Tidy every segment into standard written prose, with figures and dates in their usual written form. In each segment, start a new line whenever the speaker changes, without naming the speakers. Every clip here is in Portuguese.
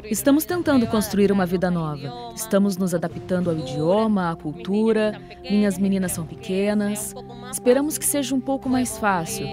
Estamos tentando construir uma vida nova. Estamos nos adaptando ao idioma, à cultura. Minhas meninas são pequenas. Esperamos que seja um pouco mais fácil.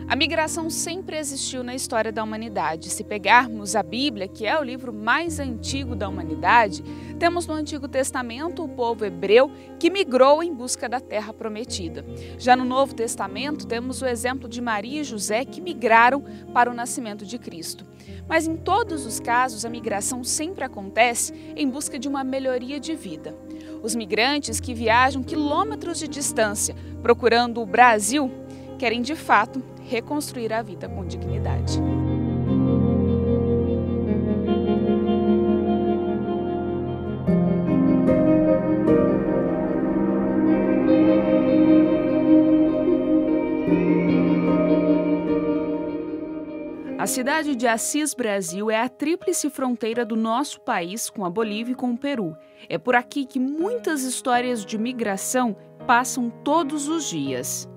A migração sempre existiu na história da humanidade. Se pegarmos a Bíblia, que é o livro mais antigo da humanidade, temos no Antigo Testamento o povo hebreu que migrou em busca da terra prometida. Já no Novo Testamento temos o exemplo de Maria e José que migraram para o nascimento de Cristo. Mas em todos os casos a migração sempre acontece em busca de uma melhoria de vida. Os migrantes que viajam quilômetros de distância procurando o Brasil querem de fato reconstruir a vida com dignidade. A cidade de Assis, Brasil, é a tríplice fronteira do nosso país com a Bolívia e com o Peru. É por aqui que muitas histórias de migração passam todos os dias.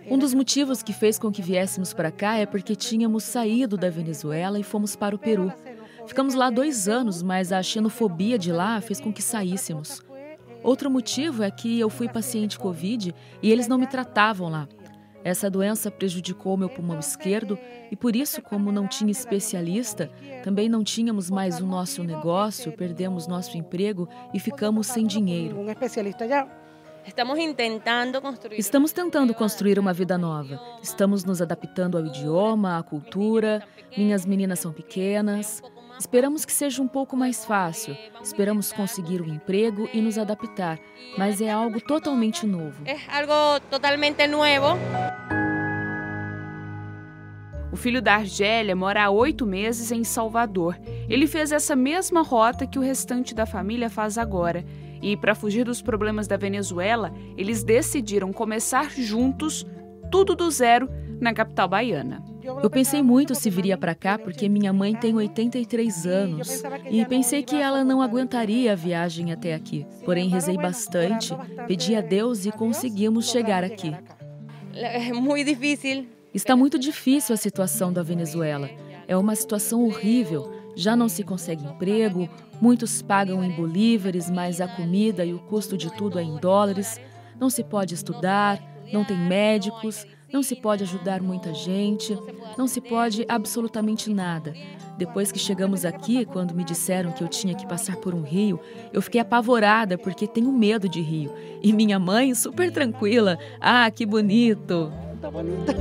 Um dos motivos que fez com que viéssemos para cá é porque tínhamos saído da Venezuela e fomos para o Peru. Ficamos lá 2 anos, mas a xenofobia de lá fez com que saíssemos. Outro motivo é que eu fui paciente Covid e eles não me tratavam lá. Essa doença prejudicou meu pulmão esquerdo e por isso, como não tinha especialista, também não tínhamos mais o nosso negócio, perdemos nosso emprego e ficamos sem dinheiro. Estamos tentando construir uma vida nova. Estamos nos adaptando ao idioma, à cultura. Minhas meninas são pequenas. Esperamos que seja um pouco mais fácil. Esperamos conseguir um emprego e nos adaptar. Mas é algo totalmente novo.
O filho da Argélia mora há 8 meses em Salvador. Ele fez essa mesma rota que o restante da família faz agora. E, para fugir dos problemas da Venezuela, eles decidiram começar juntos, tudo do zero, na capital baiana.
Eu pensei muito se viria para cá porque minha mãe tem 83 anos e pensei que ela não aguentaria a viagem até aqui. Porém, rezei bastante, pedi a Deus e conseguimos chegar aqui. Está muito difícil a situação da Venezuela. É uma situação horrível. Já não se consegue emprego, muitos pagam em bolívares, mas a comida e o custo de tudo é em dólares. Não se pode estudar, não tem médicos, não se pode ajudar muita gente, não se pode absolutamente nada. Depois que chegamos aqui, quando me disseram que eu tinha que passar por um rio, eu fiquei apavorada porque tenho medo de rio. E minha mãe, super tranquila, ah, que bonito! Tá bonito.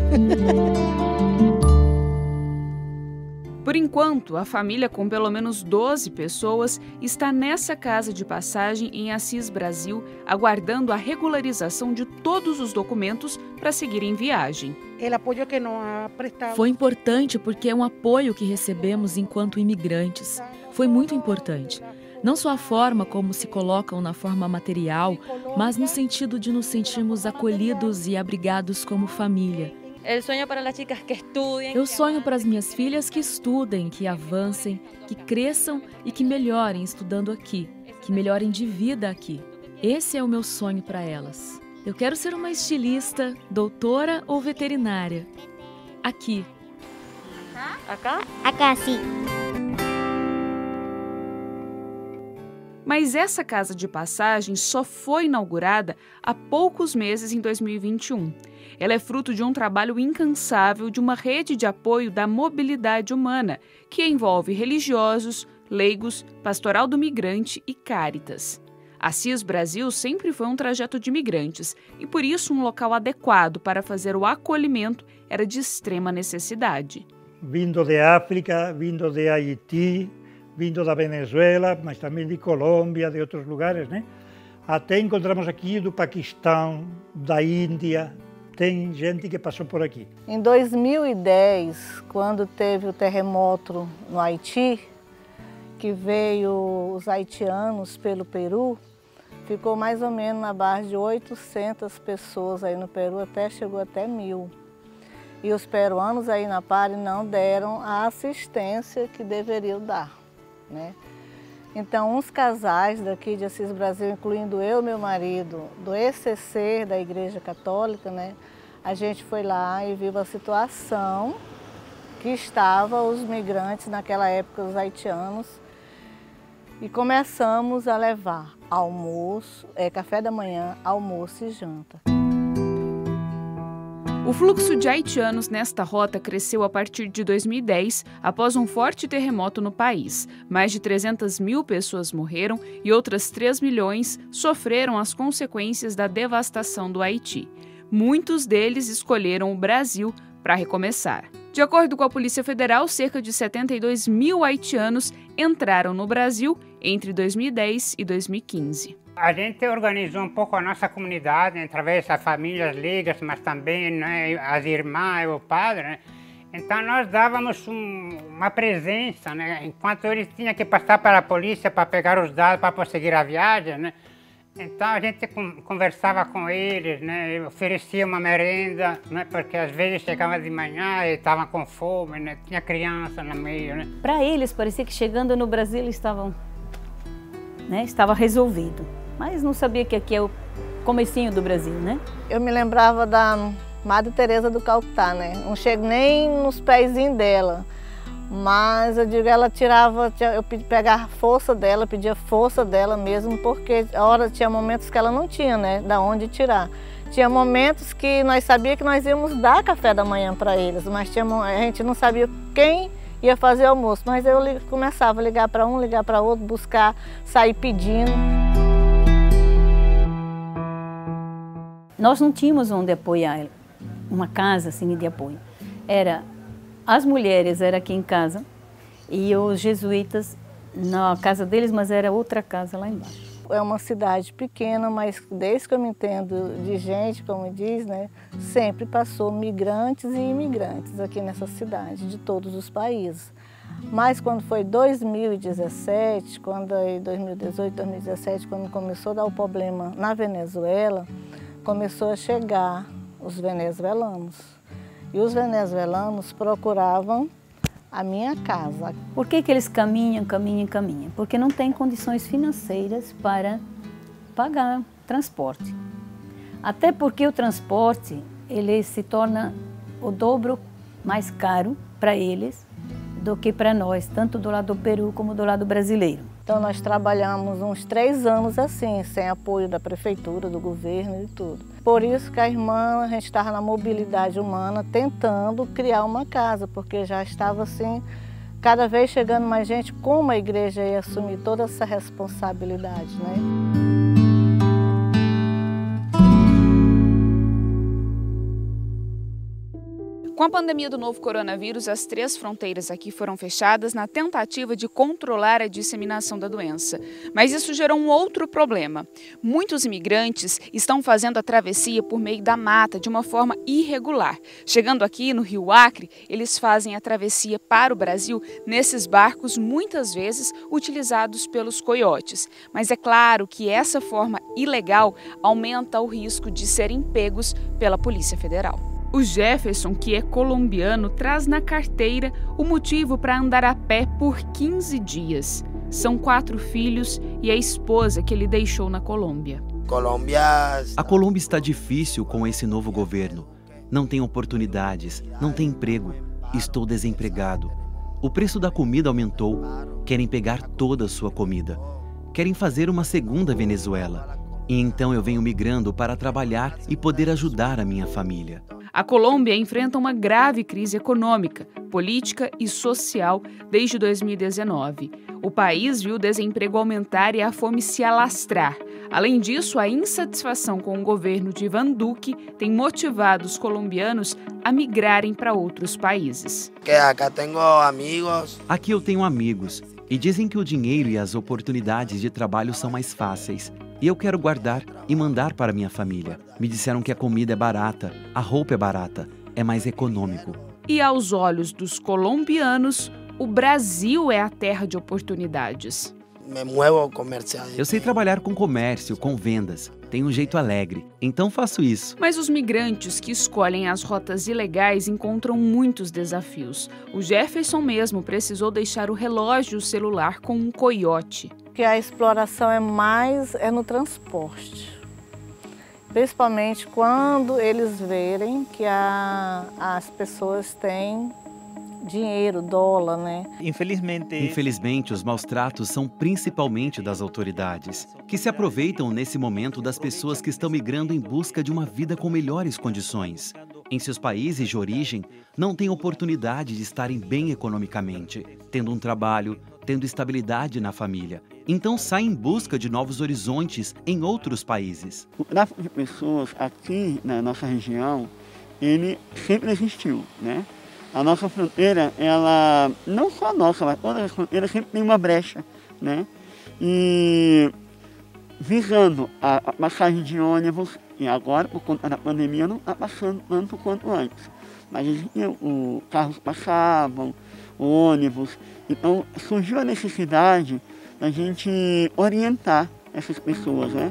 Por enquanto, a família, com pelo menos 12 pessoas, está nessa casa de passagem em Assis, Brasil, aguardando a regularização de todos os documentos para seguir em viagem.
Foi importante porque é um apoio que recebemos enquanto imigrantes. Foi muito importante. Não só a forma como se colocam na forma material, mas no sentido de nos sentirmos acolhidos e abrigados como família. Eu sonho para as minhas filhas que estudem, que avancem, que cresçam e que melhorem estudando aqui, que melhorem de vida aqui. Esse é o meu sonho para elas. Eu quero ser uma estilista, doutora ou veterinária. Aqui.
Acá? Acá, sim.
Mas essa casa de passagem só foi inaugurada há poucos meses em 2021. Ela é fruto de um trabalho incansável de uma rede de apoio da mobilidade humana, que envolve religiosos, leigos, pastoral do migrante e Cáritas. Assis Brasil sempre foi um trajeto de migrantes e, por isso, um local adequado para fazer o acolhimento era de extrema necessidade.
Vindo de África, vindo de Haiti, vindo da Venezuela, mas também de Colômbia, de outros lugares, né? Até encontramos aqui do Paquistão, da Índia, tem gente que passou por aqui.
Em 2010, quando teve o terremoto no Haiti, que veio os haitianos pelo Peru, ficou mais ou menos na base de 800 pessoas aí no Peru, chegou até 1000. E os peruanos aí na Pari não deram a assistência que deveriam dar, né? Então, uns casais daqui de Assis Brasil, incluindo eu e meu marido, do ECC, da Igreja Católica, né? A gente foi lá e viu a situação que estavam os migrantes naquela época, os haitianos, e começamos a levar almoço, café da manhã, almoço e janta.
O fluxo de haitianos nesta rota cresceu a partir de 2010, após um forte terremoto no país. Mais de 300 mil pessoas morreram e outras 3 milhões sofreram as consequências da devastação do Haiti. Muitos deles escolheram o Brasil para recomeçar. De acordo com a Polícia Federal, cerca de 72 mil haitianos entraram no Brasil entre 2010 e 2015.
A gente organizou um pouco a nossa comunidade, através das famílias ligas, mas também, né, as irmãs e o padre, né? Então nós dávamos uma presença, né? Enquanto eles tinham que passar para a polícia para pegar os dados para prosseguir a viagem, né? Então a gente conversava com eles, né? Oferecia uma merenda, né? Porque às vezes chegavam de manhã e estavam com fome, né? Tinha criança no meio, né?
Para eles parecia que chegando no Brasil eles estavam, né? Estava resolvido. Mas não sabia que aqui é o comecinho do Brasil, né?
Eu me lembrava da Madre Teresa do Calcutá, né? Não chego nem nos pezinhos dela, mas eu digo, ela tirava, eu pegava a força dela, pedia força dela mesmo, porque tinha momentos que ela não tinha, né? Da onde tirar. Tinha momentos que nós sabíamos que nós íamos dar café da manhã para eles, mas a gente não sabia quem ia fazer almoço. Mas eu começava a ligar para um, ligar para outro, buscar, sair pedindo.
Nós não tínhamos onde apoiar, uma casa assim de apoio. As mulheres eram aqui em casa e os jesuítas na casa deles, mas era outra casa lá embaixo.
É uma cidade pequena, mas desde que eu me entendo de gente, como diz, né, sempre passou migrantes e imigrantes aqui nessa cidade, de todos os países. Mas quando foi 2017, 2018, 2017, quando começou a dar o problema na Venezuela, começou a chegar os venezuelanos. E os venezuelanos procuravam a minha casa.
Por que eles caminham? Porque não têm condições financeiras para pagar transporte. Até porque o transporte ele se torna o dobro mais caro para eles do que para nós, tanto do lado do Peru como do lado brasileiro.
Então nós trabalhamos uns 3 anos assim, sem apoio da prefeitura, do governo e tudo. Por isso que a gente estava na mobilidade humana tentando criar uma casa, porque já estava assim, cada vez chegando mais gente, como a igreja ia assumir toda essa responsabilidade, né?
Com a pandemia do novo coronavírus, as 3 fronteiras aqui foram fechadas na tentativa de controlar a disseminação da doença. Mas isso gerou um outro problema. Muitos imigrantes estão fazendo a travessia por meio da mata de uma forma irregular. Chegando aqui no Rio Acre, eles fazem a travessia para o Brasil nesses barcos, muitas vezes utilizados pelos coiotes. Mas é claro que essa forma ilegal aumenta o risco de serem pegos pela Polícia Federal. O Jefferson, que é colombiano, traz na carteira o motivo para andar a pé por 15 dias. São 4 filhos e a esposa que ele deixou na Colômbia.
A Colômbia está difícil com esse novo governo. Não tem oportunidades, não tem emprego. Estou desempregado. O preço da comida aumentou. Querem pegar toda a sua comida. Querem fazer uma segunda Venezuela. E então eu venho migrando para trabalhar e poder ajudar a minha família.
A Colômbia enfrenta uma grave crise econômica, política e social desde 2019. O país viu o desemprego aumentar e a fome se alastrar. Além disso, a insatisfação com o governo de Iván Duque tem motivado os colombianos a migrarem para outros países.
Aqui eu tenho amigos e dizem que o dinheiro e as oportunidades de trabalho são mais fáceis. E eu quero guardar e mandar para minha família. Me disseram que a comida é barata, a roupa é barata, é mais econômico.
E aos olhos dos colombianos, o Brasil é a terra de oportunidades.
Eu sei trabalhar com comércio, com vendas. Tenho um jeito alegre, então faço isso.
Mas os migrantes que escolhem as rotas ilegais encontram muitos desafios. O Jefferson mesmo precisou deixar o relógio e o celular com um coiote.
Que a exploração é no transporte. Principalmente quando eles verem que as pessoas têm dinheiro, dólar, né?
Infelizmente, os maus tratos são principalmente das autoridades, que se aproveitam nesse momento das pessoas que estão migrando em busca de uma vida com melhores condições. Em seus países de origem, não têm oportunidade de estarem bem economicamente, tendo um trabalho, tendo estabilidade na família. Então saem em busca de novos horizontes em outros países.
O tráfico de pessoas aqui na nossa região, ele sempre existiu, né? A nossa fronteira, ela, não só a nossa, mas todas as fronteiras sempre tem uma brecha, né? E visando a passagem de ônibus, e agora, por conta da pandemia, não está passando tanto quanto antes. Mas os carros passavam, ônibus, então surgiu a necessidade da gente orientar essas pessoas, né?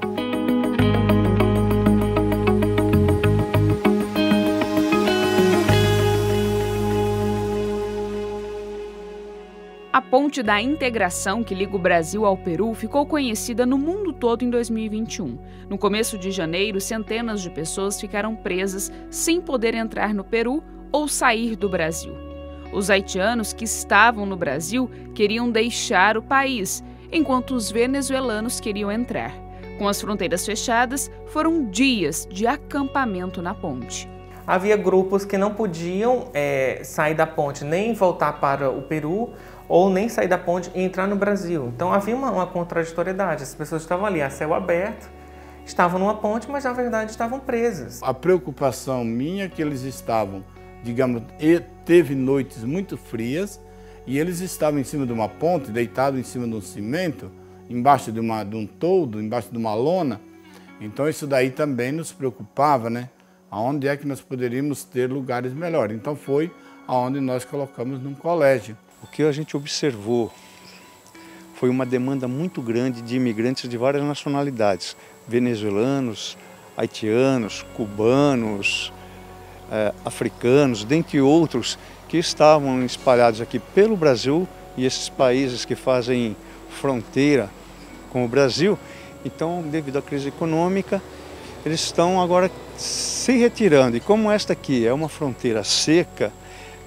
A ponte da integração que liga o Brasil ao Peru ficou conhecida no mundo todo em 2021. No começo de janeiro, centenas de pessoas ficaram presas sem poder entrar no Peru ou sair do Brasil. Os haitianos que estavam no Brasil queriam deixar o país, enquanto os venezuelanos queriam entrar. Com as fronteiras fechadas, foram dias de acampamento na ponte.
Havia grupos que não podiam sair da ponte, nem voltar para o Peru, ou nem sair da ponte e entrar no Brasil. Então havia uma contraditoriedade. As pessoas estavam ali a céu aberto, estavam numa ponte, mas na verdade estavam presas.
A preocupação minha é que eles estavam, digamos, teve noites muito frias e eles estavam em cima de uma ponte, deitados em cima de um cimento, embaixo de um toldo, embaixo de uma lona. Então isso daí também nos preocupava, né? Aonde é que nós poderíamos ter lugares melhores. Então foi aonde nós colocamos num colégio.
O que a gente observou foi uma demanda muito grande de imigrantes de várias nacionalidades, venezuelanos, haitianos, cubanos, africanos, dentre outros, que estavam espalhados aqui pelo Brasil e esses países que fazem fronteira com o Brasil. Então, devido à crise econômica, eles estão agora se retirando. E como esta aqui é uma fronteira seca,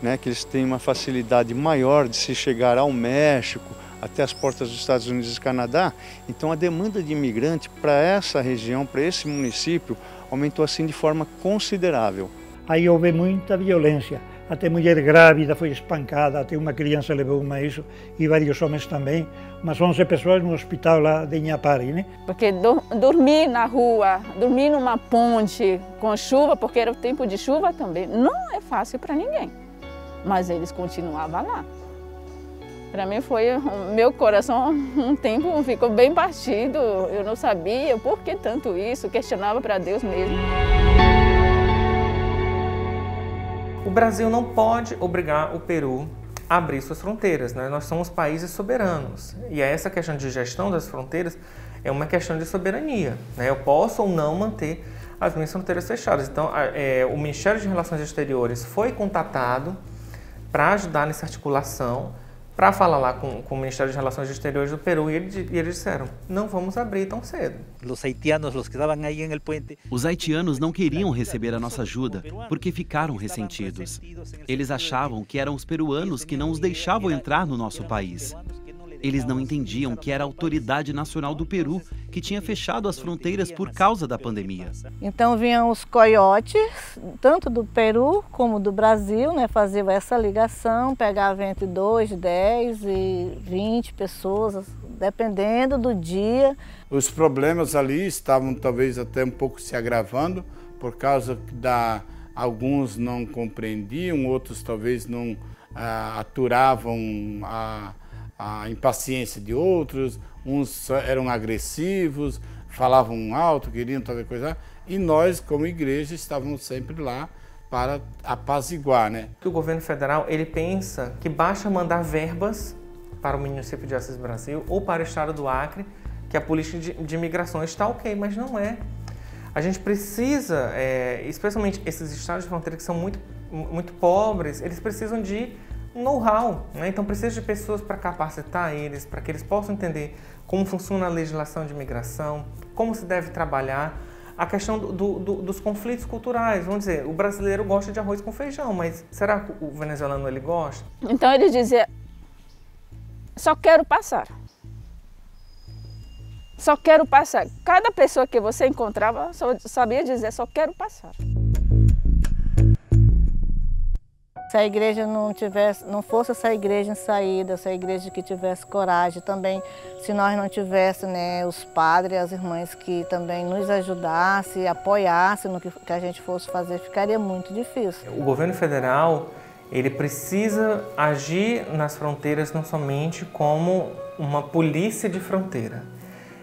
né, que eles têm uma facilidade maior de se chegar ao México, até as portas dos Estados Unidos e Canadá, então a demanda de imigrante para essa região, para esse município, aumentou assim de forma considerável.
Aí houve muita violência, até mulher grávida foi espancada, até uma criança levou um isso, e vários homens também, umas 11 pessoas no hospital lá de Inhapari, né?
Porque dormir na rua, dormir numa ponte com chuva, porque era o tempo de chuva também, não é fácil para ninguém. Mas eles continuavam lá. Para mim meu coração um tempo ficou bem partido, eu não sabia por que tanto isso, questionava para Deus mesmo.
O Brasil não pode obrigar o Peru a abrir suas fronteiras, né? Nós somos países soberanos e essa questão de gestão das fronteiras é uma questão de soberania, né? Eu posso ou não manter as minhas fronteiras fechadas. Então, o Ministério de Relações Exteriores foi contatado para ajudar nessa articulação, para falar lá com o Ministério de Relações Exteriores do Peru e eles disseram, não vamos abrir tão cedo.
Os haitianos não queriam receber a nossa ajuda porque ficaram ressentidos. Eles achavam que eram os peruanos que não os deixavam entrar no nosso país. Eles não entendiam que era a autoridade nacional do Peru que tinha fechado as fronteiras por causa da pandemia.
Então vinham os coiotes, tanto do Peru como do Brasil, né, faziam essa ligação, pegavam entre 2, 10 e 20 pessoas, dependendo do dia.
Os problemas ali estavam talvez até um pouco se agravando, por causa alguns não compreendiam, outros talvez não aturavam a impaciência de outros, uns eram agressivos, falavam alto, queriam tal coisa, e nós, como igreja, estávamos sempre lá para apaziguar, né?
O governo federal, ele pensa que basta mandar verbas para o município de Assis Brasil ou para o estado do Acre, que a política de imigrações está ok, mas não é. A gente precisa, especialmente esses estados de fronteira que são muito pobres, eles precisam de know-how, né? Então precisa de pessoas para capacitar eles, para que eles possam entender como funciona a legislação de imigração, como se deve trabalhar, a questão dos conflitos culturais. Vamos dizer, o brasileiro gosta de arroz com feijão, mas será que o venezuelano ele gosta?
Então ele dizia, só quero passar. Só quero passar. Cada pessoa que você encontrava só sabia dizer, só quero passar.
Se a igreja não fosse essa igreja em saída, se a igreja que tivesse coragem também, se nós não tivéssemos, né, os padres e as irmãs que também nos ajudassem, apoiassem no que a gente fosse fazer, ficaria muito difícil.
O governo federal, ele precisa agir nas fronteiras não somente como uma polícia de fronteira.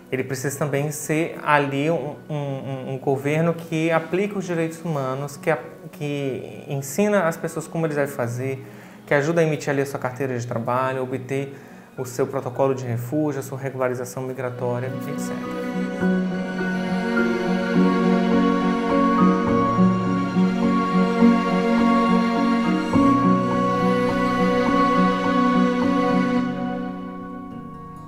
Ele precisa também ser ali um governo que aplica os direitos humanos, que ensina as pessoas como eles devem fazer, que ajuda a emitir ali a sua carteira de trabalho, obter o seu protocolo de refúgio, a sua regularização migratória, etc.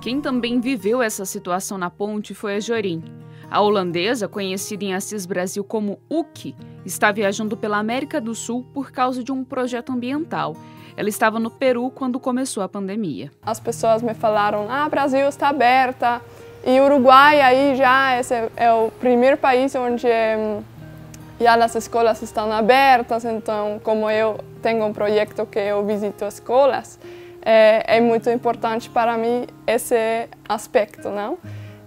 Quem também viveu essa situação na ponte foi a Jorim. A holandesa, conhecida em Assis Brasil como Uki, está viajando pela América do Sul por causa de um projeto ambiental. Ela estava no Peru quando começou a pandemia.
As pessoas me falaram, Brasil está aberta, e Uruguai aí já esse é o primeiro país onde já as escolas estão abertas, então como eu tenho um projeto que eu visito escolas, é muito importante para mim esse aspecto, não?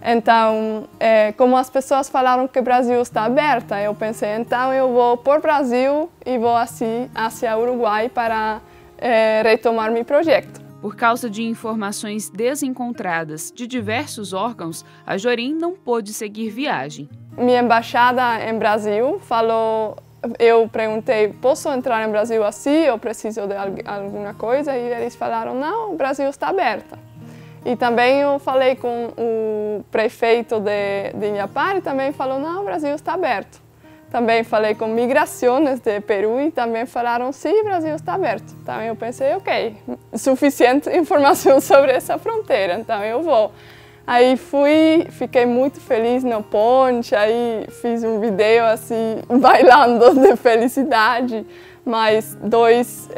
Então, como as pessoas falaram que o Brasil está aberto, eu pensei, então eu vou por Brasil e vou assim hacia Uruguai para retomar meu projeto.
Por causa de informações desencontradas de diversos órgãos, a Jorim não pôde seguir viagem.
Minha embaixada em Brasil falou, eu perguntei, posso entrar no Brasil assim, eu preciso de alguma coisa? E eles falaram, não, o Brasil está aberto. E também eu falei com o prefeito de Inhapar e também falou, não, o Brasil está aberto. Também falei com migrações de Peru e também falaram, sim, o Brasil está aberto. Então eu pensei, ok, suficiente informação sobre essa fronteira, então eu vou. Aí fiquei muito feliz na ponte, aí fiz um vídeo assim, bailando de felicidade, mas 2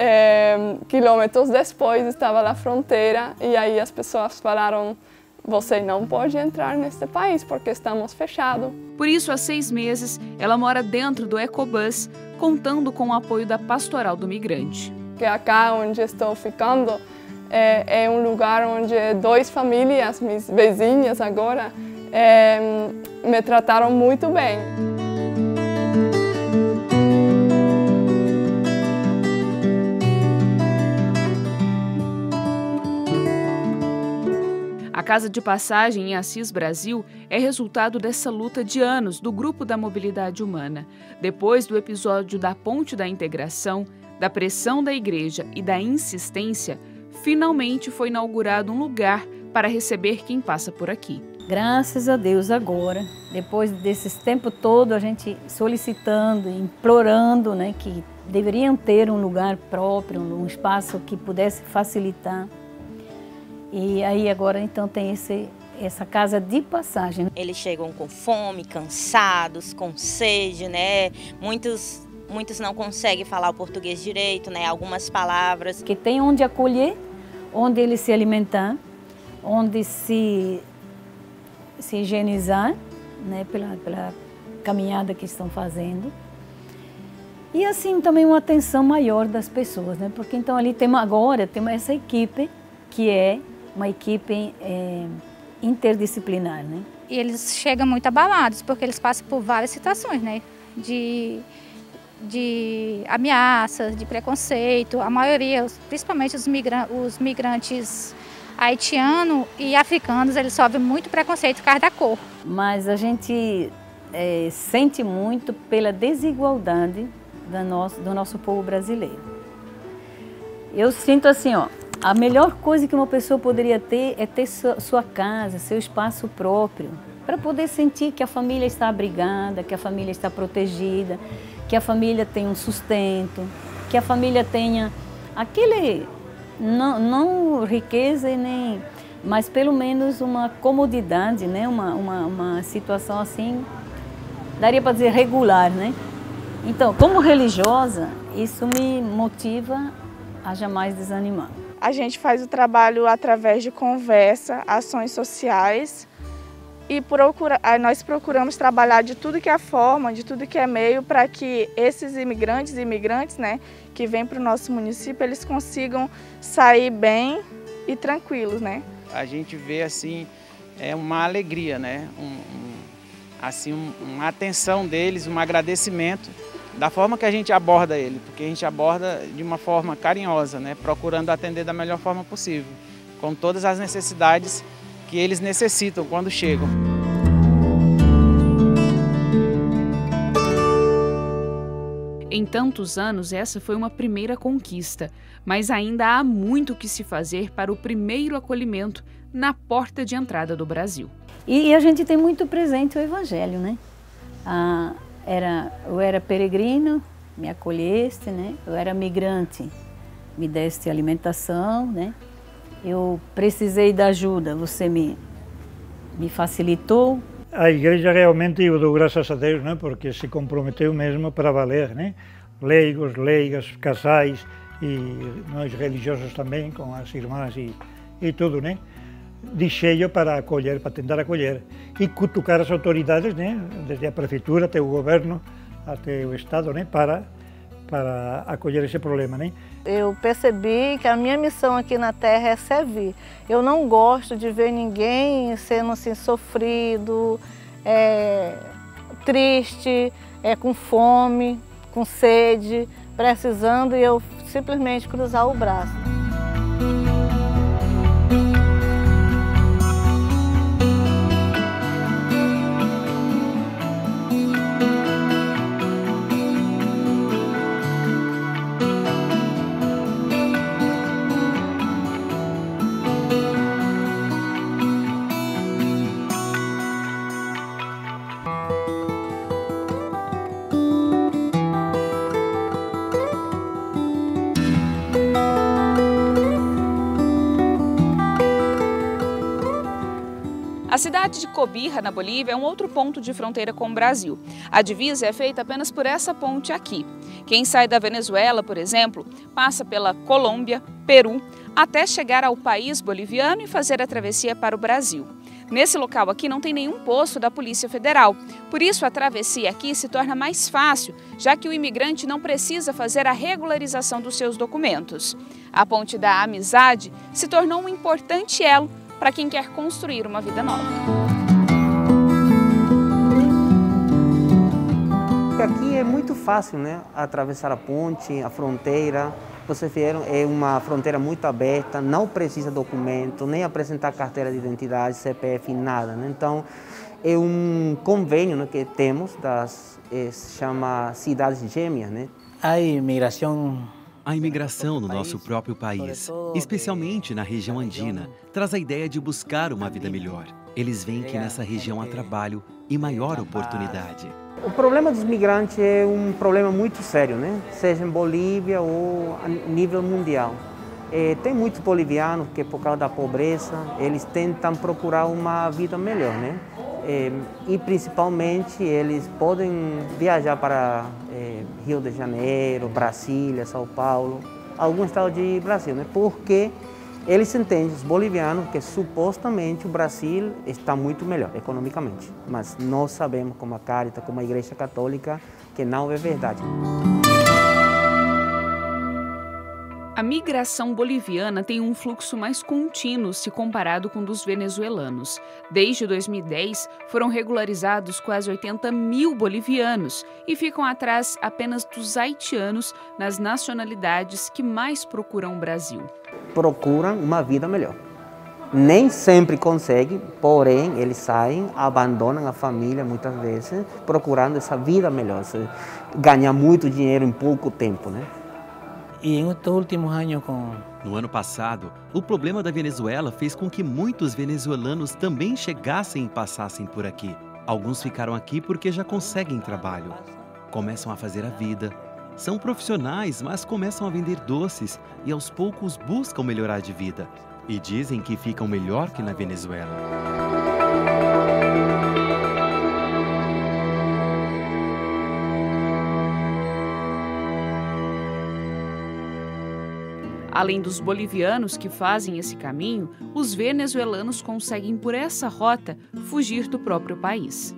quilômetros depois estava na fronteira e aí as pessoas falaram, você não pode entrar neste país porque estamos fechados.
Por isso, há 6 meses, ela mora dentro do Ecobus, contando com o apoio da Pastoral do Migrante.
Que acá onde estou ficando, é um lugar onde 2 famílias, minhas vizinhas agora, me trataram muito bem.
A Casa de Passagem em Assis Brasil é resultado dessa luta de anos do Grupo da Mobilidade Humana. Depois do episódio da Ponte da Integração, da pressão da igreja e da insistência, finalmente foi inaugurado um lugar para receber quem passa por aqui.
Graças a Deus agora, depois desse tempo todo, a gente solicitando, implorando, né, que deveriam ter um lugar próprio, um espaço que pudesse facilitar. E aí agora então tem essa casa de passagem.
Eles chegam com fome, cansados, com sede, né? Muitos não conseguem falar o português direito, né? Algumas palavras.
Que tem onde acolher, onde eles se alimentar, onde se higienizar, né? Pela caminhada que estão fazendo. E assim também uma atenção maior das pessoas, né? Porque então ali temos essa equipe que é uma equipe interdisciplinar, né?
E eles chegam muito abalados, porque eles passam por várias situações, né? De ameaças, de preconceito. A maioria, principalmente os migrantes haitianos e africanos, eles sofrem muito preconceito por causa da cor.
Mas a gente sente muito pela desigualdade do nosso povo brasileiro. Eu sinto assim, A melhor coisa que uma pessoa poderia ter é ter sua casa, seu espaço próprio, para poder sentir que a família está abrigada, que a família está protegida, que a família tem um sustento, que a família tenha aquele, não riqueza nem, mas pelo menos uma comodidade, né? Uma situação assim, daria para dizer regular, né? Então, como religiosa, isso me motiva a jamais desanimar.
A gente faz o trabalho através de conversa, ações sociais e nós procuramos trabalhar de tudo que é forma, de tudo que é meio, para que esses imigrantes, né, que vêm para o nosso município, eles consigam sair bem e tranquilos, né?
A gente vê assim, uma alegria, né? Uma atenção deles, um agradecimento da forma que a gente aborda ele, porque a gente aborda de uma forma carinhosa, né? Procurando atender da melhor forma possível, com todas as necessidades que eles necessitam quando chegam.
Em tantos anos, essa foi uma primeira conquista, mas ainda há muito o que se fazer para o primeiro acolhimento na porta de entrada do Brasil.
E a gente tem muito presente o Evangelho, né? Eu era peregrino, me acolheste, né? Eu era migrante, me deste alimentação, né? Eu precisei da ajuda, você me facilitou.
A igreja realmente, eu dou graças a Deus, né? Porque se comprometeu mesmo para valer, né? Leigos, leigas, casais e nós religiosos também, com as irmãs e tudo, né? De cheio para acolher, para tentar acolher e cutucar as autoridades, né, desde a prefeitura até o governo, até o estado, né, para acolher esse problema, né.
Eu percebi que a minha missão aqui na Terra é servir. Eu não gosto de ver ninguém sendo assim sofrido, triste, com fome, com sede, precisando, e eu simplesmente cruzar o braço.
A cidade de Cobija, na Bolívia, é um outro ponto de fronteira com o Brasil. A divisa é feita apenas por essa ponte aqui. Quem sai da Venezuela, por exemplo, passa pela Colômbia, Peru, até chegar ao país boliviano e fazer a travessia para o Brasil. Nesse local aqui não tem nenhum posto da Polícia Federal. Por isso, a travessia aqui se torna mais fácil, já que o imigrante não precisa fazer a regularização dos seus documentos. A Ponte da Amizade se tornou um importante elo para quem quer construir uma vida nova.
Aqui é muito fácil, né? Atravessar a ponte, a fronteira. Vocês viram, é uma fronteira muito aberta, não precisa documento, nem apresentar carteira de identidade, CPF, nada, né? Então, é um convênio, né, que temos, se chama Cidades Gêmeas, né?
A imigração no nosso próprio país, especialmente na região andina, traz a ideia de buscar uma vida melhor. Eles veem que nessa região há trabalho e maior oportunidade.
O problema dos migrantes é um problema muito sério, né? Seja em Bolívia ou a nível mundial. Tem muitos bolivianos que, por causa da pobreza, eles tentam procurar uma vida melhor, né? E principalmente eles podem viajar para Rio de Janeiro, Brasília, São Paulo, algum estado de Brasil, né? Porque eles entendem, os bolivianos, que supostamente o Brasil está muito melhor economicamente, mas nós sabemos, como a Caritas, como a Igreja Católica, que não é verdade.
A migração boliviana tem um fluxo mais contínuo se comparado com o dos venezuelanos. Desde 2010, foram regularizados quase 80 mil bolivianos e ficam atrás apenas dos haitianos nas nacionalidades que mais procuram o Brasil.
Procuram uma vida melhor. Nem sempre conseguem, porém eles saem, abandonam a família muitas vezes, procurando essa vida melhor, ganhar muito dinheiro em pouco tempo, né?
No ano passado, o problema da Venezuela fez com que muitos venezuelanos também chegassem e passassem por aqui. Alguns ficaram aqui porque já conseguem trabalho. Começam a fazer a vida. São profissionais, mas começam a vender doces e aos poucos buscam melhorar de vida. E dizem que ficam melhor que na Venezuela.
Além dos bolivianos que fazem esse caminho, os venezuelanos conseguem, por essa rota, fugir do próprio país.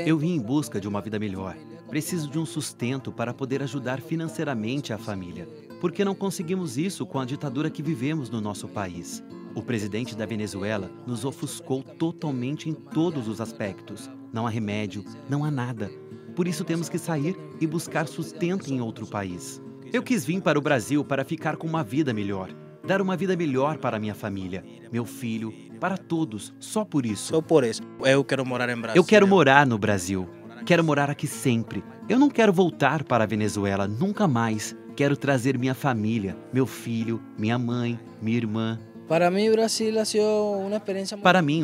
Eu vim em busca de uma vida melhor. Preciso de um sustento para poder ajudar financeiramente a família. Porque não conseguimos isso com a ditadura que vivemos no nosso país. O presidente da Venezuela nos ofuscou totalmente em todos os aspectos. Não há remédio, não há nada. Por isso temos que sair e buscar sustento em outro país. Eu quis vir para o Brasil para ficar com uma vida melhor. Dar uma vida melhor para minha família, meu filho, para todos, só por isso.
Só por isso. Eu quero morar em Brasil.
Eu quero morar no Brasil. Quero morar aqui sempre. Eu não quero voltar para a Venezuela, nunca mais. Quero trazer minha família, meu filho, minha mãe, minha irmã.
Para mim,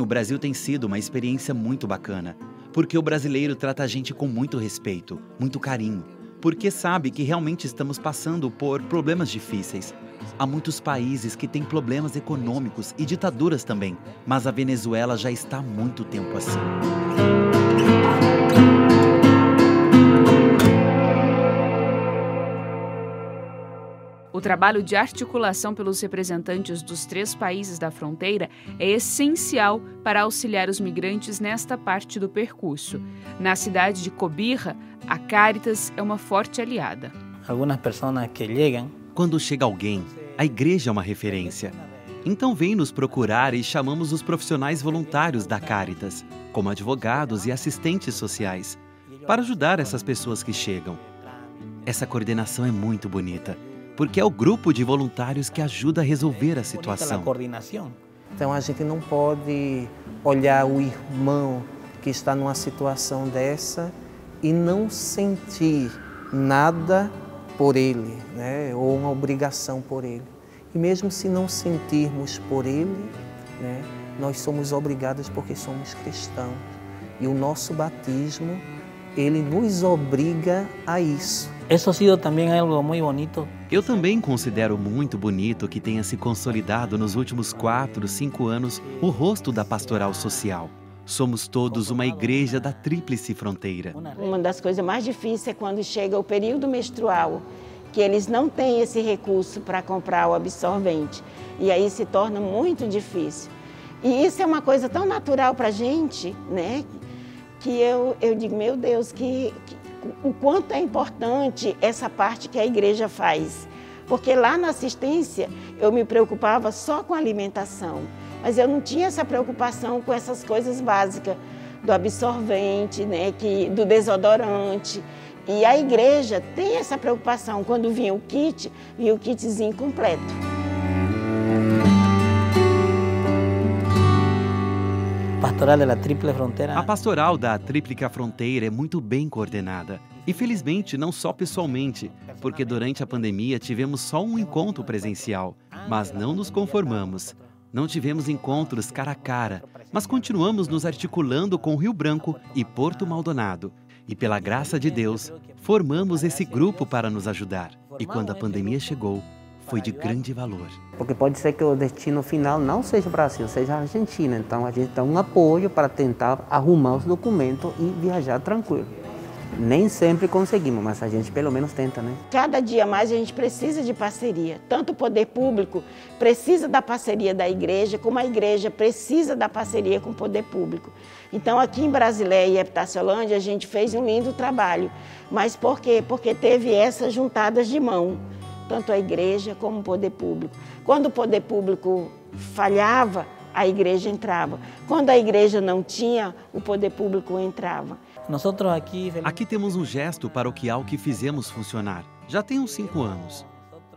o Brasil
tem sido uma experiência muito bacana. Porque o brasileiro trata a gente com muito respeito, muito carinho. Porque sabe que realmente estamos passando por problemas difíceis. Há muitos países que têm problemas econômicos e ditaduras também, mas a Venezuela já está há muito tempo assim.
O trabalho de articulação pelos representantes dos 3 países da fronteira é essencial para auxiliar os migrantes nesta parte do percurso. Na cidade de Cobija, a Cáritas é uma forte aliada.
Quando chega alguém, a igreja é uma referência. Então vem nos procurar e chamamos os profissionais voluntários da Cáritas, como advogados e assistentes sociais, para ajudar essas pessoas que chegam. Essa coordenação é muito bonita. Porque é o grupo de voluntários que ajuda a resolver a situação.
Então a gente não pode olhar o irmão que está numa situação dessa e não sentir nada por ele, né? Ou uma obrigação por ele. E mesmo se não sentirmos por ele, né? Nós somos obrigados porque somos cristãos. E o nosso batismo, ele nos obriga a isso.
Isso ha sido também algo muito bonito. Eu também considero muito bonito que tenha se consolidado nos últimos 4, 5 anos o rosto da pastoral social. Somos todos uma igreja da Tríplice Fronteira.
Uma das coisas mais difíceis é quando chega o período menstrual, que eles não têm esse recurso para comprar o absorvente. E aí se torna muito difícil. E isso é uma coisa tão natural para a gente, né? Que eu digo, meu Deus, o quanto é importante essa parte que a igreja faz. Porque lá na assistência eu me preocupava só com a alimentação, mas eu não tinha essa preocupação com essas coisas básicas, do absorvente, né, do desodorante. E a igreja tem essa preocupação. Quando vinha o kitzinho completo.
A pastoral da Tríplice Fronteira é muito bem coordenada. E felizmente não só pessoalmente, porque durante a pandemia tivemos só um encontro presencial. Mas não nos conformamos. Não tivemos encontros cara a cara, mas continuamos nos articulando com Rio Branco e Porto Maldonado. E pela graça de Deus, formamos esse grupo para nos ajudar. E quando a pandemia chegou, foi de grande valor.
Porque pode ser que o destino final não seja o Brasil, seja a Argentina. Então a gente dá um apoio para tentar arrumar os documentos e viajar tranquilo. Nem sempre conseguimos, mas a gente pelo menos tenta, né?
Cada dia mais a gente precisa de parceria. Tanto o poder público precisa da parceria da igreja, como a igreja precisa da parceria com o poder público. Então aqui em Brasileia e Epitaciolândia a gente fez um lindo trabalho. Mas por quê? Porque teve essas juntadas de mão. Tanto a igreja como o poder público. Quando o poder público falhava, a igreja entrava. Quando a igreja não tinha, o poder público entrava.
Aqui temos um gesto paroquial que fizemos funcionar. Já tem uns 5 anos.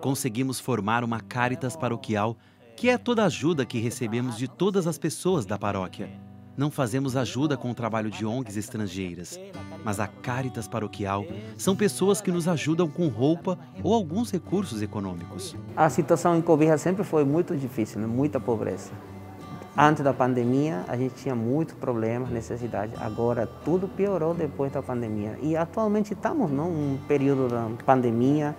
Conseguimos formar uma Cáritas paroquial, que é toda a ajuda que recebemos de todas as pessoas da paróquia. Não fazemos ajuda com o trabalho de ONGs estrangeiras, mas a Cáritas Paroquial são pessoas que nos ajudam com roupa ou alguns recursos econômicos.
A situação em Cobija sempre foi muito difícil, né? Muita pobreza. Antes da pandemia, a gente tinha muitos problemas, necessidades. Agora, tudo piorou depois da pandemia. E atualmente estamos num período da pandemia.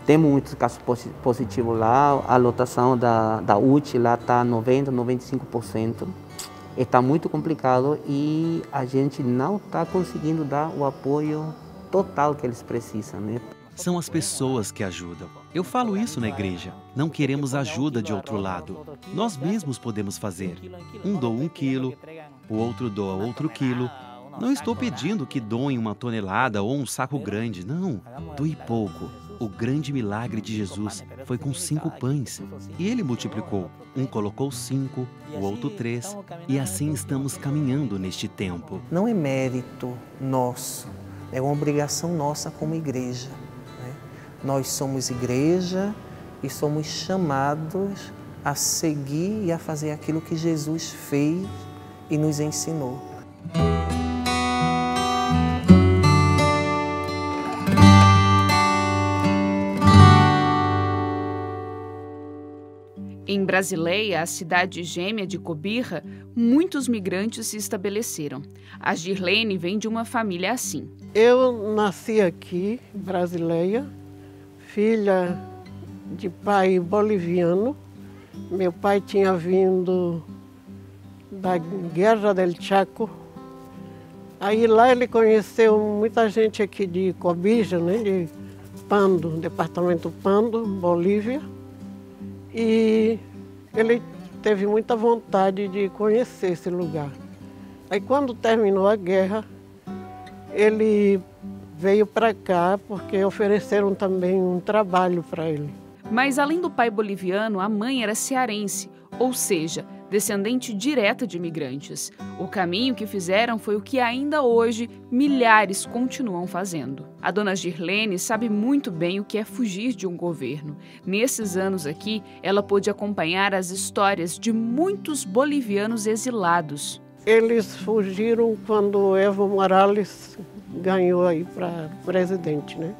Temos muitos casos positivos lá. A lotação da UTI lá está 90%, 95%. Está muito complicado e a gente não está conseguindo dar o apoio total que eles precisam, né?
São as pessoas que ajudam. Eu falo isso na igreja. Não queremos ajuda de outro lado. Nós mesmos podemos fazer. Um doa 1 quilo, o outro doa outro quilo. Não estou pedindo que doem 1 tonelada ou um saco grande, não. Doe pouco. O grande milagre de Jesus foi com 5 pães. E ele multiplicou. Um colocou 5, o outro 3. E assim estamos caminhando neste tempo.
Não é mérito nosso, é uma obrigação nossa como igreja. Nós somos igreja e somos chamados a seguir e a fazer aquilo que Jesus fez e nos ensinou.
Em Brasileia, a cidade gêmea de Cobija, muitos migrantes se estabeleceram. A Girlene vem de uma família assim.
Eu nasci aqui, em Brasileia, filha de pai boliviano. Meu pai tinha vindo da Guerra del Chaco. Aí lá ele conheceu muita gente aqui de Cobija, né, de Pando, departamento Pando, Bolívia. E ele teve muita vontade de conhecer esse lugar. Aí quando terminou a guerra, ele veio para cá porque ofereceram também um trabalho para ele.
Mas além do pai boliviano, a mãe era cearense, ou seja, descendente direta de imigrantes. O caminho que fizeram foi o que ainda hoje milhares continuam fazendo. A dona Girlene sabe muito bem o que é fugir de um governo. Nesses anos aqui, ela pôde acompanhar as histórias de muitos bolivianos exilados.
Eles fugiram quando Evo Morales ganhou aí para presidente, né?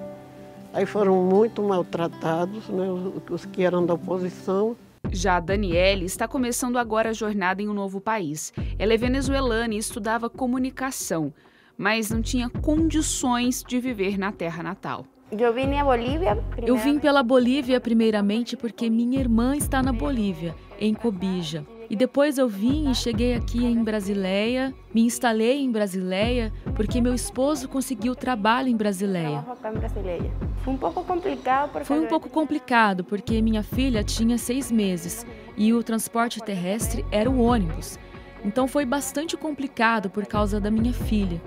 Aí foram muito maltratados, né, os que eram da oposição.
Já a Daniele está começando agora a jornada em um novo país. Ela é venezuelana e estudava comunicação, mas não tinha condições de viver na terra natal. Eu vim pela Bolívia primeiramente porque minha irmã está na Bolívia, em Cobija. E depois eu vim e cheguei aqui em Brasileia, me instalei em Brasileia porque meu esposo conseguiu trabalho em Brasileia. Foi um pouco complicado porque minha filha tinha 6 meses e o transporte terrestre era o ônibus. Então foi bastante complicado por causa da minha filha.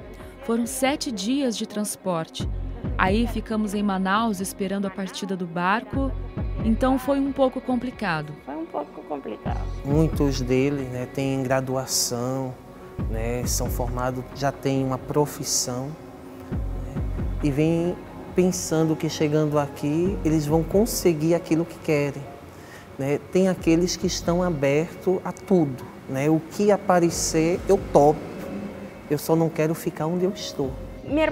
Foram 7 dias de transporte. Aí ficamos em Manaus esperando a partida do barco, então foi um pouco complicado.
Muitos deles, né, têm graduação, né, são formados, já têm uma profissão, né, e vêm pensando que chegando aqui eles vão conseguir aquilo que querem. Né? Tem aqueles que estão abertos a tudo, né? O que aparecer eu topo, eu só não quero ficar onde eu estou.
Minha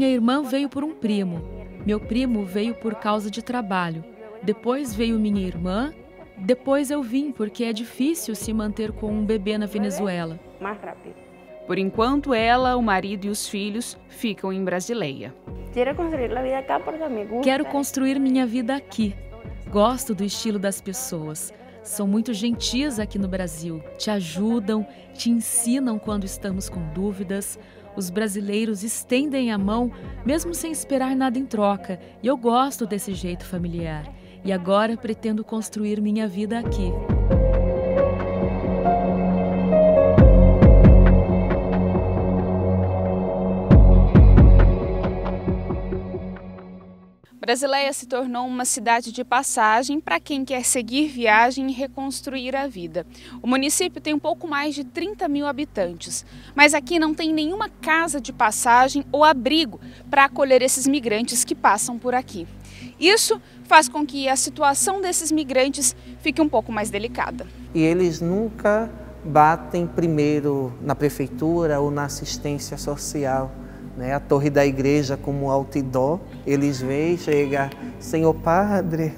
irmã veio por um primo, meu primo veio por causa de trabalho, depois veio minha irmã, depois eu vim porque é difícil se manter com um bebê na Venezuela.
Por enquanto, ela, o marido e os filhos ficam em Brasileia.
Quero construir minha vida aqui. Gosto do estilo das pessoas. São muito gentis aqui no Brasil. Te ajudam, te ensinam quando estamos com dúvidas. Os brasileiros estendem a mão, mesmo sem esperar nada em troca. E eu gosto desse jeito familiar. E agora pretendo construir minha vida aqui.
Brasileia se tornou uma cidade de passagem para quem quer seguir viagem e reconstruir a vida. O município tem um pouco mais de 30 mil habitantes, mas aqui não tem nenhuma casa de passagem ou abrigo para acolher esses migrantes que passam por aqui. Isso faz com que a situação desses migrantes fique um pouco mais delicada.
E eles nunca batem primeiro na prefeitura ou na assistência social, né? A torre da igreja como outdoor, eles veem, chega, Senhor Padre,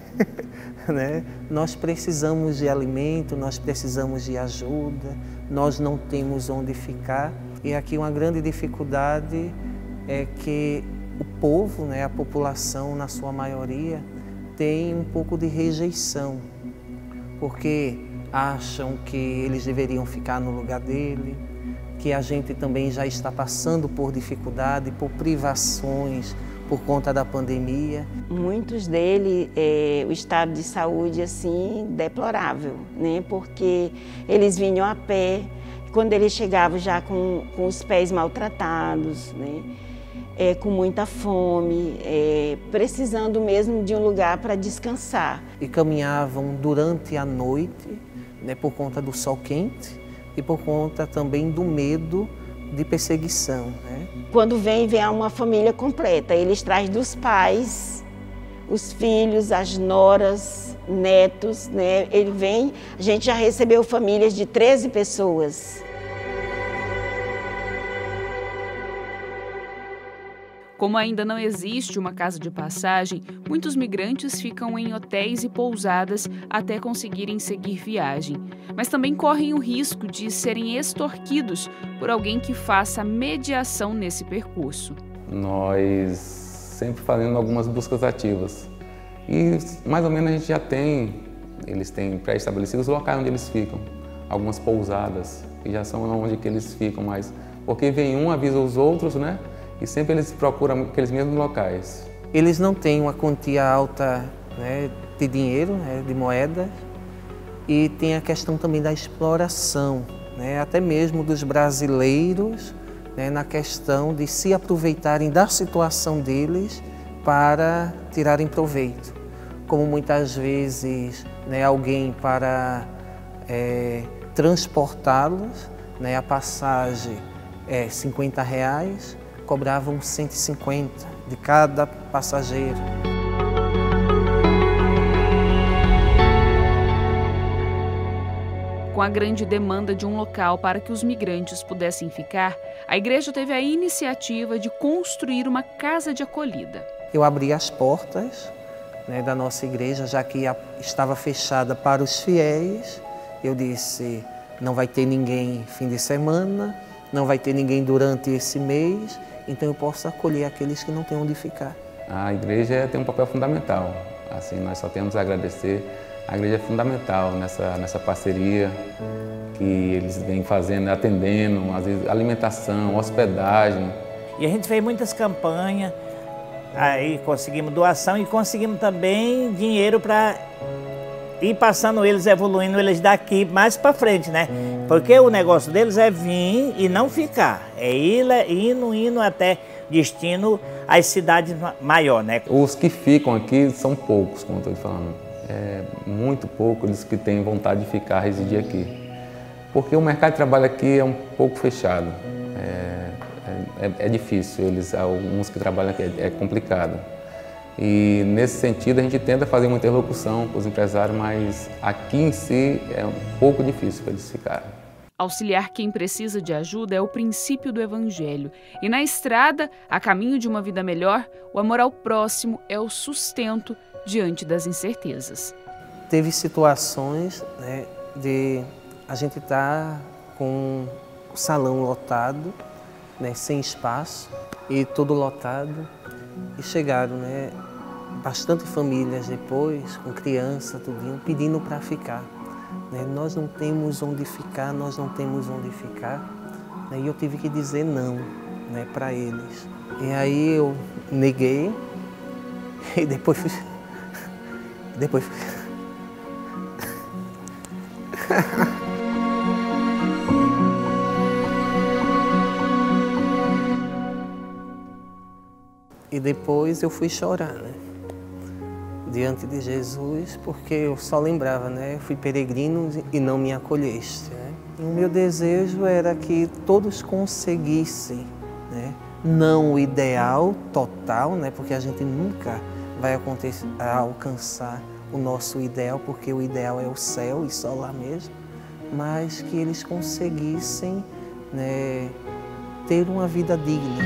né? Nós precisamos de alimento, nós precisamos de ajuda, nós não temos onde ficar. E aqui uma grande dificuldade é que o povo, né, a população na sua maioria, tem um pouco de rejeição, porque acham que eles deveriam ficar no lugar dele, que a gente também já está passando por dificuldade, por privações, por conta da pandemia.
Muitos deles, o estado de saúde assim deplorável, né? Porque eles vinham a pé, quando eles chegavam já com os pés maltratados, né? Com muita fome, precisando mesmo de um lugar para descansar.
E caminhavam durante a noite, né, por conta do sol quente e por conta também do medo de perseguição, né?
Quando vem uma família completa, eles trazem dos pais, os filhos, as noras, netos, né? Ele vem, a gente já recebeu famílias de 13 pessoas.
Como ainda não existe uma casa de passagem, muitos migrantes ficam em hotéis e pousadas até conseguirem seguir viagem. Mas também correm o risco de serem extorquidos por alguém que faça mediação nesse percurso.
Nós sempre fazendo algumas buscas ativas. E mais ou menos a gente já tem, eles têm pré-estabelecidos os locais onde eles ficam. Algumas pousadas, que já são onde que eles ficam mais. Porque vem um, avisa os outros, né? E sempre eles procuram aqueles mesmos locais.
Eles não têm uma quantia alta, né, de dinheiro, né, de moedas, e tem a questão também da exploração, né, até mesmo dos brasileiros, né, na questão de se aproveitarem da situação deles para tirarem proveito. Como muitas vezes, né, alguém para transportá-los, né, a passagem é R$50, cobravam 150 de cada passageiro.
Com a grande demanda de um local para que os migrantes pudessem ficar, a igreja teve a iniciativa de construir uma casa de acolhida.
Eu abri as portas, né, da nossa igreja, já que estava fechada para os fiéis. Eu disse, não vai ter ninguém fim de semana, não vai ter ninguém durante esse mês, então eu posso acolher aqueles que não têm onde ficar.
A igreja tem um papel fundamental, assim, nós só temos a agradecer. A igreja é fundamental nessa parceria que eles vêm fazendo, atendendo, às vezes alimentação, hospedagem.
E a gente fez muitas campanhas, aí conseguimos doação e conseguimos também dinheiro para ir passando eles, evoluindo eles daqui mais para frente, né? Porque o negócio deles é vir e não ficar, é indo até destino às cidades maiores, né?
Os que ficam aqui são poucos, como eu estou falando. É muito pouco eles que têm vontade de ficar, residir aqui. Porque o mercado de trabalho aqui é um pouco fechado. É difícil, alguns que trabalham aqui é complicado. E nesse sentido a gente tenta fazer uma interlocução com os empresários, mas aqui em si é um pouco difícil para eles ficarem.
Auxiliar quem precisa de ajuda é o princípio do Evangelho. E na estrada, a caminho de uma vida melhor, o amor ao próximo é o sustento diante das incertezas.
Teve situações, né, de a gente estar com o salão lotado, né, sem espaço e tudo lotado. E chegaram, né, bastante famílias depois, com criança, tudinho, pedindo para ficar. Né, nós não temos onde ficar, nós não temos onde ficar. Né, e eu tive que dizer não, né, para eles. E aí eu neguei e depois fui... E depois eu fui chorar, né, diante de Jesus, porque eu só lembrava, né, eu fui peregrino e não me acolheste, né? E o meu desejo era que todos conseguissem, né, não o ideal total, né, porque a gente nunca vai alcançar o nosso ideal, porque o ideal é o céu e só lá mesmo, mas que eles conseguissem, né, ter uma vida digna.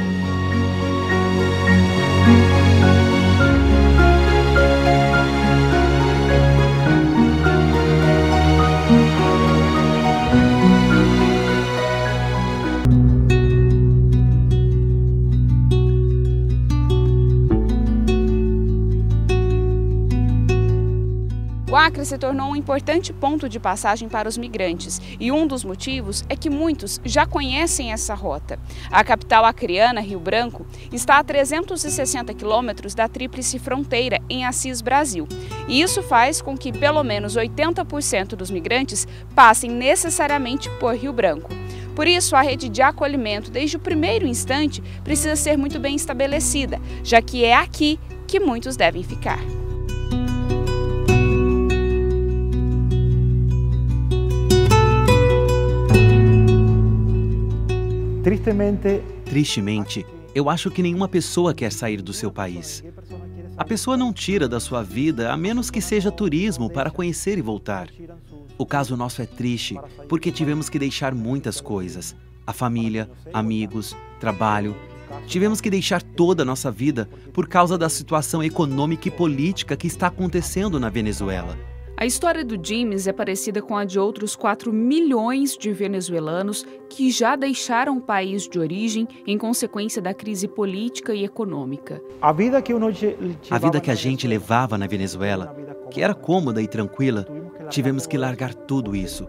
O Acre se tornou um importante ponto de passagem para os migrantes e um dos motivos é que muitos já conhecem essa rota. A capital acreana, Rio Branco, está a 360 quilômetros da Tríplice Fronteira, em Assis, Brasil. E isso faz com que pelo menos 80% dos migrantes passem necessariamente por Rio Branco. Por isso, a rede de acolhimento, desde o primeiro instante, precisa ser muito bem estabelecida, já que é aqui que muitos devem ficar.
Tristemente, eu acho que nenhuma pessoa quer sair do seu país. A pessoa não tira da sua vida a menos que seja turismo para conhecer e voltar. O caso nosso é triste porque tivemos que deixar muitas coisas. A família, amigos, trabalho. Tivemos que deixar toda a nossa vida por causa da situação econômica e política que está acontecendo na Venezuela.
A história do James é parecida com a de outros 4 milhões de venezuelanos que já deixaram o país de origem em consequência da crise política e econômica.
A vida que a gente levava na Venezuela, que era cômoda e tranquila, tivemos que largar tudo isso.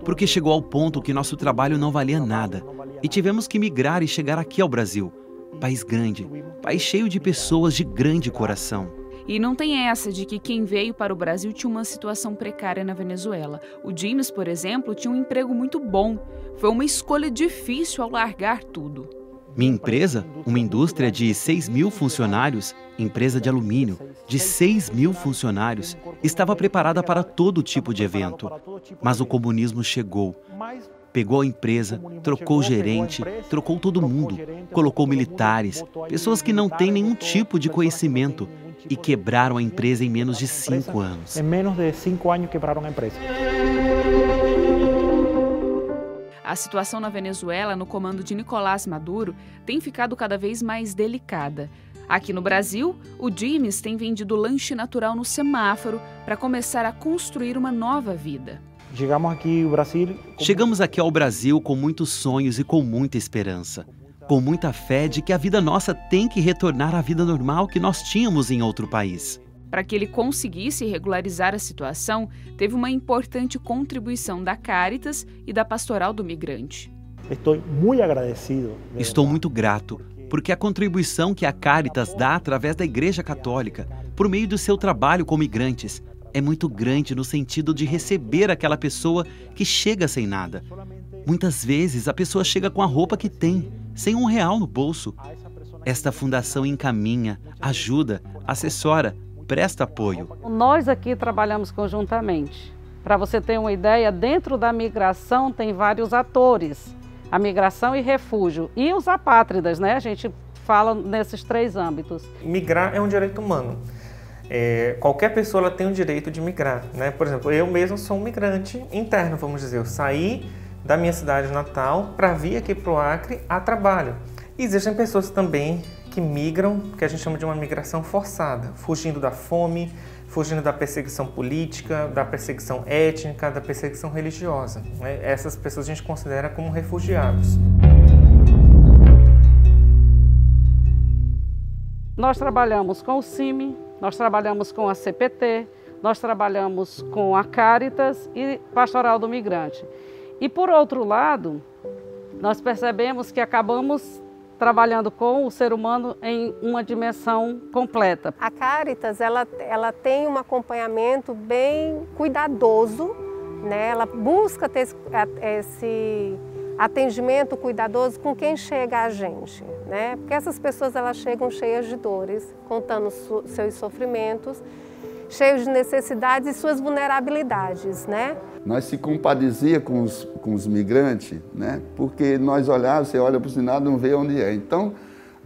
Porque chegou ao ponto que nosso trabalho não valia nada e tivemos que migrar e chegar aqui ao Brasil. País grande, país cheio de pessoas de grande coração.
E não tem essa de que quem veio para o Brasil tinha uma situação precária na Venezuela. O James, por exemplo, tinha um emprego muito bom. Foi uma escolha difícil ao largar tudo.
Minha empresa, uma indústria de 6.000 funcionários, empresa de alumínio, de 6.000 funcionários, estava preparada para todo tipo de evento. Mas o comunismo chegou. Pegou a empresa, trocou o gerente, trocou todo mundo, colocou militares, pessoas que não têm nenhum tipo de conhecimento e quebraram a empresa em menos de 5 anos.
Em menos de 5 anos quebraram a empresa.
A situação na Venezuela, no comando de Nicolás Maduro, tem ficado cada vez mais delicada. Aqui no Brasil, o James tem vendido lanche natural no semáforo para começar a construir uma nova vida.
Chegamos aqui ao Brasil com muitos sonhos e com muita esperança. Com muita fé de que a vida nossa tem que retornar à vida normal que nós tínhamos em outro país.
Para que ele conseguisse regularizar a situação, teve uma importante contribuição da Cáritas e da Pastoral do Migrante.
Estou muito grato, porque a contribuição que a Cáritas dá através da Igreja Católica, por meio do seu trabalho com migrantes, é muito grande no sentido de receber aquela pessoa que chega sem nada. Muitas vezes a pessoa chega com a roupa que tem, sem R$1 no bolso. Esta fundação encaminha, ajuda, assessora, presta apoio.
Nós aqui trabalhamos conjuntamente. Para você ter uma ideia, dentro da migração tem vários atores. A migração e refúgio. E os apátridas, né? A gente fala nesses 3 âmbitos.
Migrar é um direito humano. Qualquer pessoa ela tem o direito de migrar, né? Por exemplo, eu mesmo sou um migrante interno, vamos dizer. Eu saí da minha cidade natal para vir aqui para o Acre a trabalho. E existem pessoas também que migram, que a gente chama de uma migração forçada, fugindo da fome, fugindo da perseguição política, da perseguição étnica, da perseguição religiosa, né? Essas pessoas a gente considera como refugiados.
Nós trabalhamos com o CIMI, nós trabalhamos com a CPT, nós trabalhamos com a Cáritas e Pastoral do Migrante. E, por outro lado, nós percebemos que acabamos trabalhando com o ser humano em uma dimensão completa.
A Cáritas, ela tem um acompanhamento bem cuidadoso, né? Ela busca ter esse atendimento cuidadoso com quem chega a gente, né? Porque essas pessoas elas chegam cheias de dores, contando seus sofrimentos, cheios de necessidades e suas vulnerabilidades, né?
Nós se compadezia com os migrantes, né? Porque nós olhávamos, você olha para o sinal, não vê onde é. Então,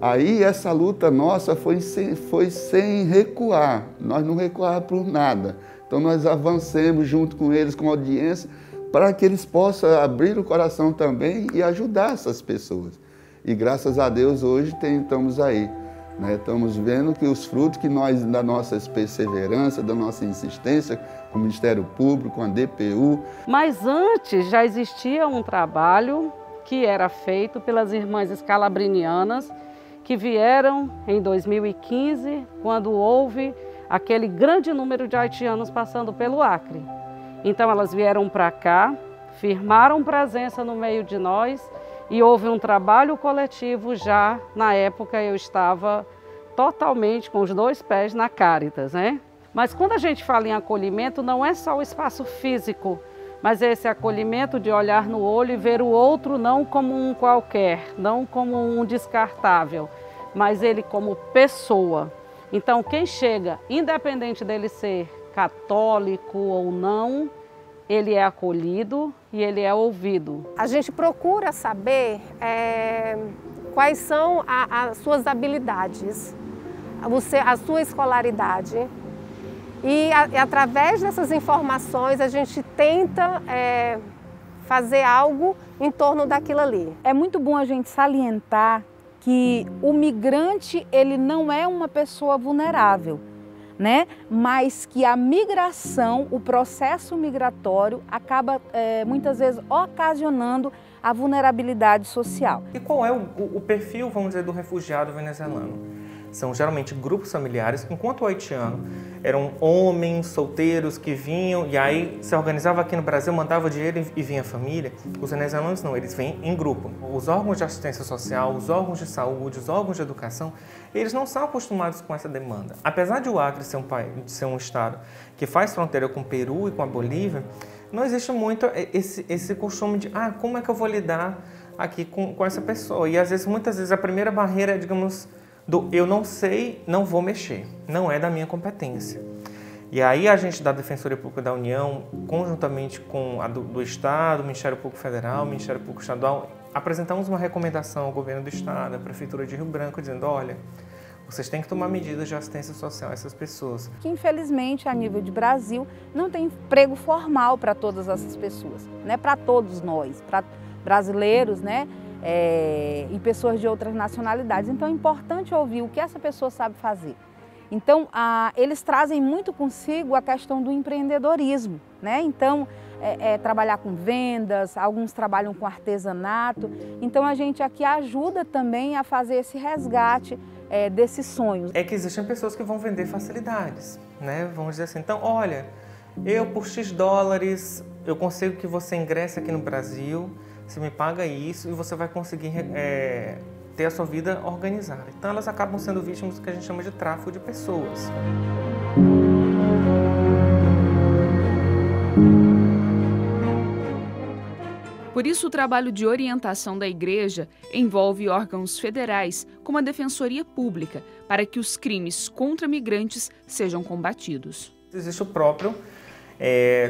aí essa luta nossa foi sem recuar, nós não recuávamos por nada. Então nós avancemos junto com eles, com a audiência, para que eles possam abrir o coração também e ajudar essas pessoas. E graças a Deus hoje estamos aí. Né? Estamos vendo que os frutos que nós, da nossa perseverança, da nossa insistência com o Ministério Público, com a DPU.
Mas antes já existia um trabalho que era feito pelas irmãs escalabrinianas, que vieram em 2015, quando houve aquele grande número de haitianos passando pelo Acre. Então elas vieram para cá, firmaram presença no meio de nós e houve um trabalho coletivo já. Na época eu estava totalmente com os 2 pés na Cáritas, né? Mas quando a gente fala em acolhimento, não é só o espaço físico, mas é esse acolhimento de olhar no olho e ver o outro não como um qualquer, não como um descartável, mas ele como pessoa. Então quem chega, independente dele ser católico ou não, ele é acolhido e ele é ouvido.
A gente procura saber quais são as suas habilidades, a sua escolaridade. E através dessas informações a gente tenta fazer algo em torno daquilo ali.
É muito bom a gente salientar que o migrante ele não é uma pessoa vulnerável, né? Mas que a migração, o processo migratório acaba muitas vezes ocasionando a vulnerabilidade social.
E qual é o perfil, vamos dizer, do refugiado venezuelano? São geralmente grupos familiares, enquanto o haitiano eram homens solteiros que vinham e aí se organizava aqui no Brasil, mandava dinheiro e vinha a família. Os venezuelanos não, eles vêm em grupo. Os órgãos de assistência social, os órgãos de saúde, os órgãos de educação, eles não são acostumados com essa demanda. Apesar de o Acre ser um estado que faz fronteira com o Peru e com a Bolívia, não existe muito esse costume de como é que eu vou lidar aqui com essa pessoa. E muitas vezes a primeira barreira é, digamos, eu não sei, não vou mexer, não é da minha competência. E aí a gente da Defensoria Pública da União, conjuntamente com a do Estado, o Ministério Público Federal, o Ministério Público Estadual, apresentamos uma recomendação ao Governo do Estado, à Prefeitura de Rio Branco, dizendo, olha, vocês têm que tomar medidas de assistência social a essas pessoas.
Que infelizmente, a nível de Brasil, não tem emprego formal para todas essas pessoas, né? Para todos nós, para brasileiros, né? E pessoas de outras nacionalidades. Então é importante ouvir o que essa pessoa sabe fazer. Então eles trazem muito consigo a questão do empreendedorismo, né? Então trabalhar com vendas, alguns trabalham com artesanato. Então a gente aqui ajuda também a fazer esse resgate desses sonhos.
É que existem pessoas que vão vender facilidades, né? Vamos dizer assim, então olha, eu por X dólares eu consigo que você ingresse aqui no Brasil, você me paga isso e você vai conseguir ter a sua vida organizada. Então elas acabam sendo vítimas do que a gente chama de tráfico de pessoas.
Por isso, o trabalho de orientação da Igreja envolve órgãos federais, como a Defensoria Pública, para que os crimes contra migrantes sejam combatidos.
Existe o próprio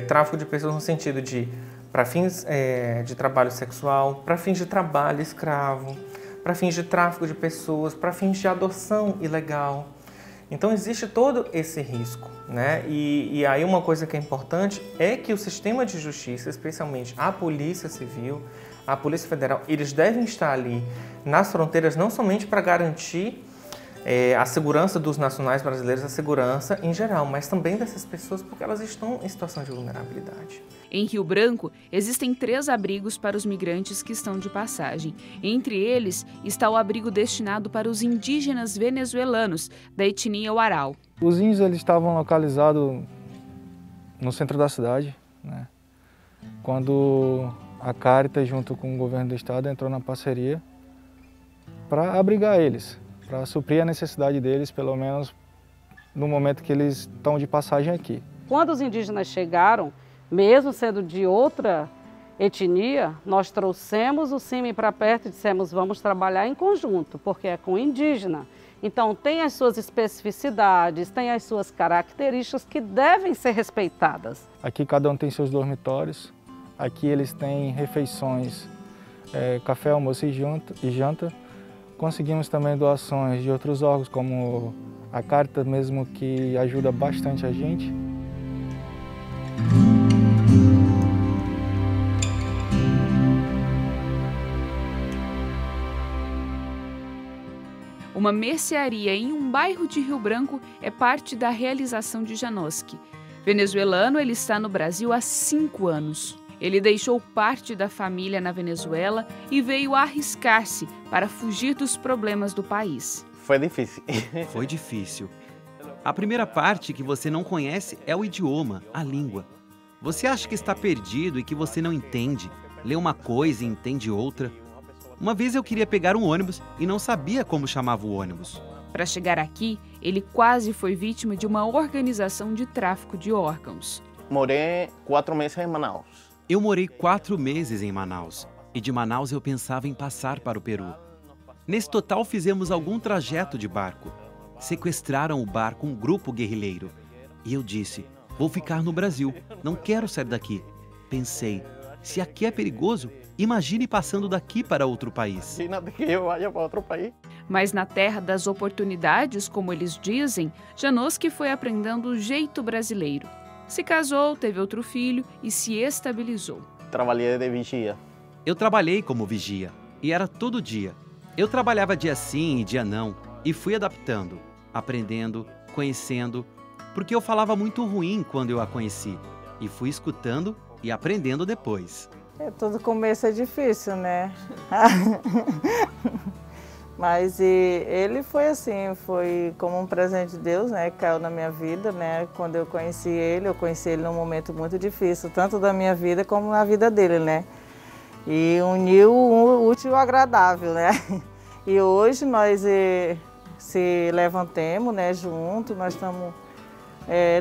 tráfico de pessoas no sentido de para fins de trabalho sexual, para fins de trabalho escravo, para fins de tráfico de pessoas, para fins de adoção ilegal. Então existe todo esse risco, né? E aí uma coisa que é importante é que o sistema de justiça, especialmente a Polícia Civil, a Polícia Federal, eles devem estar ali nas fronteiras não somente para garantir a segurança dos nacionais brasileiros, a segurança em geral, mas também dessas pessoas porque elas estão em situação de vulnerabilidade.
Em Rio Branco, existem 3 abrigos para os migrantes que estão de passagem. Entre eles está o abrigo destinado para os indígenas venezuelanos, da etnia Warao.
Os índios eles estavam localizados no centro da cidade, né? Quando a Cáritas, junto com o governo do estado, entrou na parceria para abrigar eles, para suprir a necessidade deles, pelo menos no momento que eles estão de passagem aqui.
Quando os indígenas chegaram, mesmo sendo de outra etnia, nós trouxemos o CIMI para perto e dissemos, vamos trabalhar em conjunto, porque é com indígena. Então tem as suas especificidades, tem as suas características que devem ser respeitadas.
Aqui cada um tem seus dormitórios, aqui eles têm refeições, café, almoço e janta. Conseguimos também doações de outros órgãos, como a Cáritas mesmo, que ajuda bastante a gente.
uma mercearia em um bairro de Rio Branco é parte da realização de Janoski. Venezuelano, ele está no Brasil há 5 anos. Ele deixou parte da família na Venezuela e veio arriscar-se para fugir dos problemas do país.
Foi difícil.
Foi difícil. A primeira parte que você não conhece é o idioma, a língua. Você acha que está perdido e que você não entende, lê uma coisa e entende outra. Uma vez eu queria pegar um ônibus e não sabia como chamava o ônibus.
Para chegar aqui, ele quase foi vítima de uma organização de tráfico de órgãos.
Morei 4 meses em Manaus.
Eu morei 4 meses em Manaus e de Manaus eu pensava em passar para o Peru. Nesse total fizemos algum trajeto de barco. Sequestraram o barco um grupo guerrilheiro. E eu disse, vou ficar no Brasil, não quero sair daqui. Pensei, se aqui é perigoso, imagine passando daqui para outro país.
Imagina que eu vá para outro país.
Mas na terra das oportunidades, como eles dizem, Janoski foi aprendendo o jeito brasileiro. Se casou, teve outro filho e se estabilizou.
Trabalhei de vigia.
Eu trabalhei como vigia e era todo dia. Eu trabalhava dia sim e dia não e fui adaptando, aprendendo, conhecendo, porque eu falava muito ruim quando eu a conheci e fui escutando e aprendendo depois.
Todo começo é difícil, né? Mas ele foi assim, foi como um presente de Deus, né? Que caiu na minha vida, né? Quando eu conheci ele num momento muito difícil, tanto da minha vida como na vida dele, né? E uniu o útil ao agradável, né? E hoje nós se levantemos, né? Juntos, nós estamos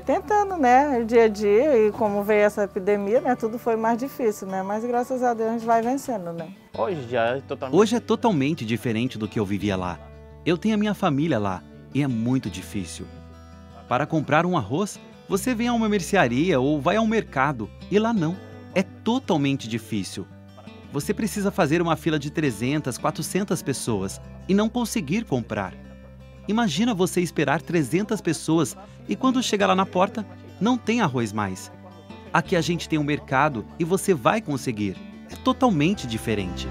tentando, né? Dia a dia, e como veio essa epidemia, né? Tudo foi mais difícil, né? Mas graças a Deus a gente vai vencendo, né?
Hoje é totalmente diferente do que eu vivia lá. Eu tenho a minha família lá e é muito difícil. Para comprar um arroz, você vem a uma mercearia ou vai ao mercado e lá não. É totalmente difícil. Você precisa fazer uma fila de 300, 400 pessoas e não conseguir comprar. Imagina você esperar 300 pessoas e quando chega lá na porta, não tem arroz mais. Aqui a gente tem um mercado e você vai conseguir. É totalmente diferente.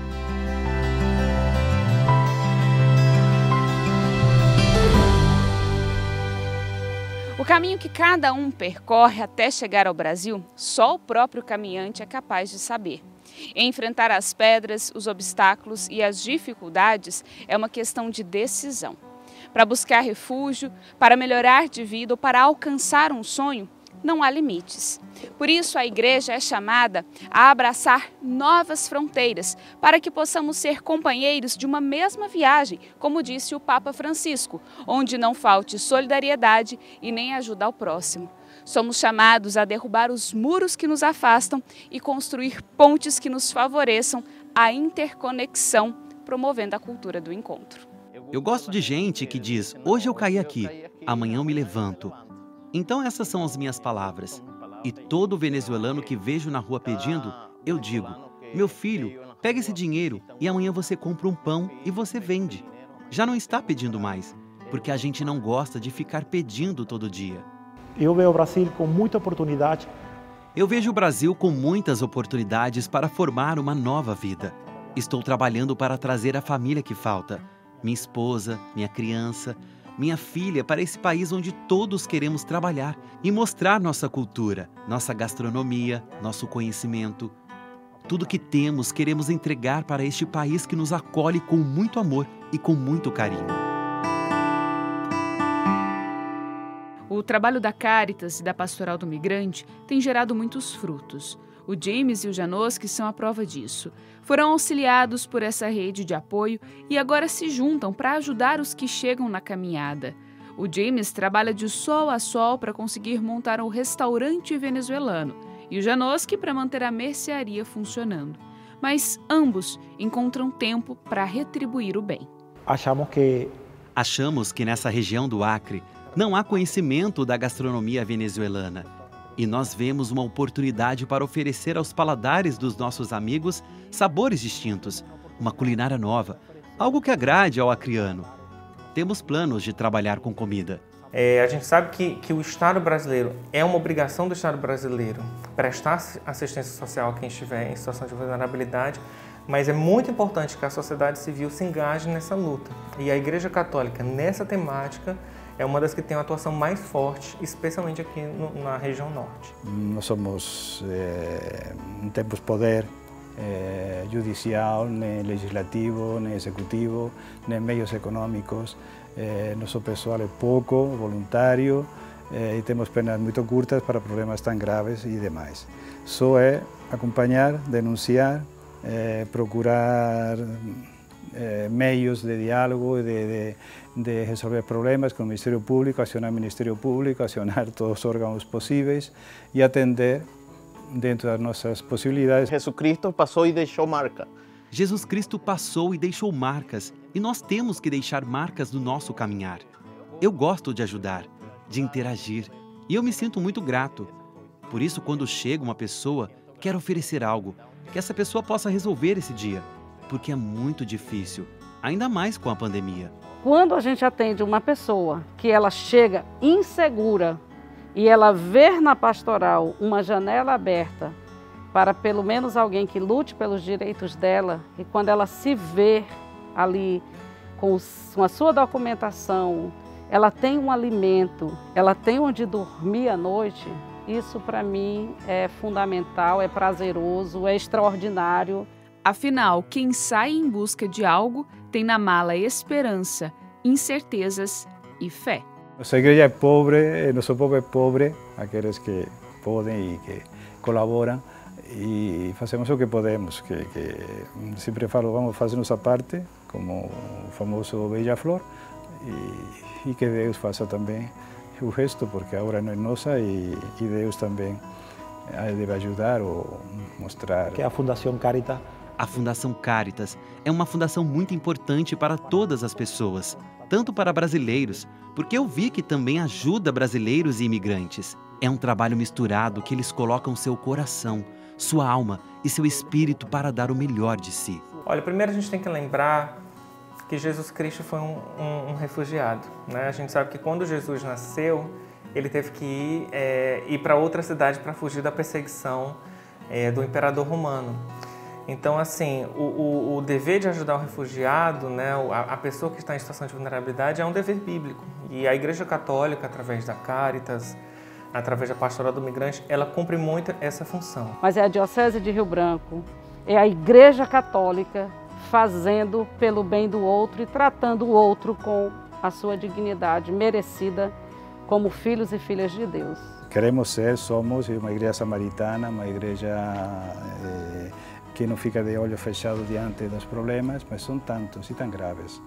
O caminho que cada um percorre até chegar ao Brasil, só o próprio caminhante é capaz de saber. Enfrentar as pedras, os obstáculos e as dificuldades é uma questão de decisão. Para buscar refúgio, para melhorar de vida ou para alcançar um sonho, não há limites. Por isso, a igreja é chamada a abraçar novas fronteiras, para que possamos ser companheiros de uma mesma viagem, como disse o Papa Francisco, onde não falte solidariedade e nem ajuda ao próximo. Somos chamados a derrubar os muros que nos afastam e construir pontes que nos favoreçam a interconexão, promovendo a cultura do encontro.
Eu gosto de gente que diz, hoje eu caí aqui, amanhã eu me levanto. Então essas são as minhas palavras. E todo venezuelano que vejo na rua pedindo, eu digo, meu filho, pega esse dinheiro e amanhã você compra um pão e você vende. Já não está pedindo mais, porque a gente não gosta de ficar pedindo todo dia.
Eu vejo o Brasil com muita oportunidade.
Eu vejo o Brasil com muitas oportunidades para formar uma nova vida. Estou trabalhando para trazer a família que falta. Minha esposa, minha criança, minha filha para esse país onde todos queremos trabalhar e mostrar nossa cultura, nossa gastronomia, nosso conhecimento. Tudo que temos queremos entregar para este país que nos acolhe com muito amor e com muito carinho.
O trabalho da Caritas e da Pastoral do Migrante tem gerado muitos frutos. O James e o Janoski são a prova disso. Foram auxiliados por essa rede de apoio e agora se juntam para ajudar os que chegam na caminhada. O James trabalha de sol a sol para conseguir montar um restaurante venezuelano e o Janoski para manter a mercearia funcionando. Mas ambos encontram tempo para retribuir o bem.
Achamos que nessa região do Acre não há conhecimento da gastronomia venezuelana. E nós vemos uma oportunidade para oferecer aos paladares dos nossos amigos sabores distintos, uma culinária nova, algo que agrade ao acreano. Temos planos de trabalhar com comida.
A gente sabe que o Estado brasileiro é uma obrigação do Estado brasileiro prestar assistência social a quem estiver em situação de vulnerabilidade, mas é muito importante que a sociedade civil se engaje nessa luta. E a Igreja Católica, nessa temática, é uma das que tem uma atuação mais forte, especialmente aqui na região norte.
Nós somos, não temos poder judicial, nem legislativo, nem executivo, nem meios econômicos. Nosso pessoal é pouco, voluntário, e temos penas muito curtas para problemas tão graves e demais. Só é acompanhar, denunciar, procurar meios de diálogo, de resolver problemas com o Ministério Público, acionar o Ministério Público, acionar todos os órgãos possíveis e atender dentro das nossas possibilidades.
Jesus Cristo passou e deixou marca.
Jesus Cristo passou e deixou marcas, e nós temos que deixar marcas no nosso caminhar. Eu gosto de ajudar, de interagir, e eu me sinto muito grato. Por isso, quando chega uma pessoa, quero oferecer algo, que essa pessoa possa resolver esse dia, porque é muito difícil, ainda mais com a pandemia.
Quando a gente atende uma pessoa que ela chega insegura e ela vê na pastoral uma janela aberta para pelo menos alguém que lute pelos direitos dela, e quando ela se vê ali com a sua documentação, ela tem um alimento, ela tem onde dormir à noite, isso para mim é fundamental, é prazeroso, é extraordinário.
Afinal, quem sai em busca de algo tem na mala esperança, incertezas e fé.
Nossa igreja é pobre, nosso povo é pobre, aqueles que podem e que colaboram, e fazemos o que podemos, que sempre falo, vamos fazer nossa parte, como o famoso beija-flor, e que Deus faça também o resto, porque a obra não é nossa e Deus também deve ajudar ou mostrar.
Que é a Fundação Caritas.
A Fundação Caritas é uma fundação muito importante para todas as pessoas, tanto para brasileiros, porque eu vi que também ajuda brasileiros e imigrantes. É um trabalho misturado que eles colocam seu coração, sua alma e seu espírito para dar o melhor de si.
Olha, primeiro a gente tem que lembrar que Jesus Cristo foi um refugiado, né? A gente sabe que quando Jesus nasceu, ele teve que ir para outra cidade para fugir da perseguição do imperador romano. Então, assim, o dever de ajudar o refugiado, né, a pessoa que está em situação de vulnerabilidade, é um dever bíblico. E a Igreja Católica, através da Caritas, através da Pastoral do Migrante, ela cumpre muito essa função.
Mas é a Diocese de Rio Branco, é a Igreja Católica fazendo pelo bem do outro e tratando o outro com a sua dignidade merecida como filhos e filhas de Deus.
Somos uma igreja samaritana, uma igreja que não fica de olho fechado diante dos problemas, mas são tantos e tão graves.